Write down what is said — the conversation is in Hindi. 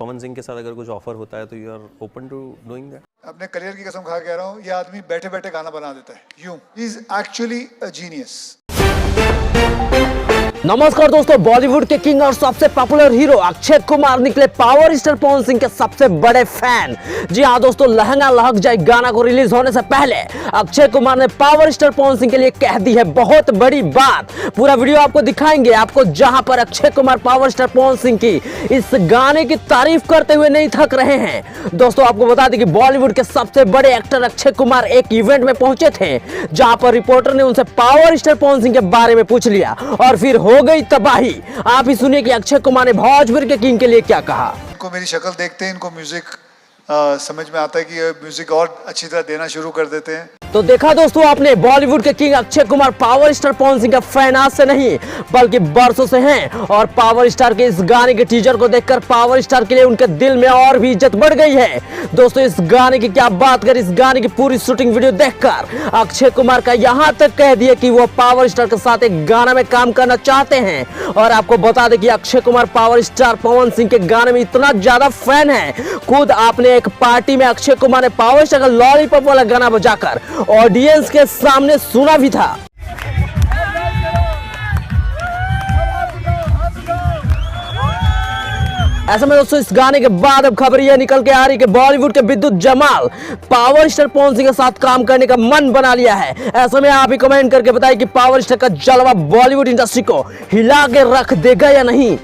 पवन सिंह के साथ अगर कुछ ऑफर होता है तो you are open to doing that? अपने करियर की कसम खा के कह रहा हूँ, ये आदमी बैठे बैठे गाना बना देता है यूं। He is actually a genius. नमस्कार दोस्तों, बॉलीवुड के किंग और सबसे पॉपुलर हीरो अक्षय कुमार निकले पावर स्टार पवन सिंह के सबसे बड़े फैन। जी हाँ दोस्तों, लहंगा लहक जाए गाना को रिलीज होने से पहले अक्षय कुमार ने पावर स्टार पवन सिंह के लिए कह दी है बहुत बड़ी बात। पूरा वीडियो आपको दिखाएंगे आपको, जहां पर अक्षय कुमार पावर स्टार पवन सिंह की इस गाने की तारीफ करते हुए नहीं थक रहे हैं। दोस्तों आपको बता दें कि बॉलीवुड के सबसे बड़े एक्टर अक्षय कुमार एक इवेंट में पहुंचे थे, जहां पर रिपोर्टर ने उनसे पावर स्टार पवन सिंह के बारे में पूछ लिया और फिर हो गई तबाही। आप ही सुनिए कि अक्षय कुमार ने भोजपुर के किंग के लिए क्या कहा। इनको मेरी शक्ल देखते हैं, इनको म्यूजिक समझ में आता है कि ये म्यूजिक और अच्छी तरह देना शुरू कर देते हैं। तो देखा दोस्तों आपने, बॉलीवुड के king Akshay Kumar power star Pawan Singh का फैन आज से नहीं बल्कि बरसों से हैं, और पावर स्टार के इस गाने के टीजर को देखकर पावर स्टार के लिए उनके दिल में और भी इज्जत बढ़ गई है। दोस्तों इस गाने की क्या बात करें, इस गाने की पूरी शूटिंग वीडियो देखकर अक्षय कुमार का यहाँ तक कह दिया कि वो पावर स्टार के साथ एक गाना में काम करना चाहते हैं। और आपको बता दें कि अक्षय कुमार पावर स्टार पवन सिंह के गाने में इतना ज्यादा फैन है, खुद आपने एक पार्टी में अक्षय कुमार ने पावर स्टार का लॉलीपॉप वाला गाना बजाकर ऑडियंस के सामने सुना भी था। ऐसे में दोस्तों इस गाने के बाद अब खबर यह निकल के आ रही कि बॉलीवुड के विद्युत जमाल पावर स्टार पवन सिंह के साथ काम करने का मन बना लिया है। ऐसे में आप ही कमेंट करके बताइए कि पावर स्टार का जलवा बॉलीवुड इंडस्ट्री को हिला के रख देगा या नहीं।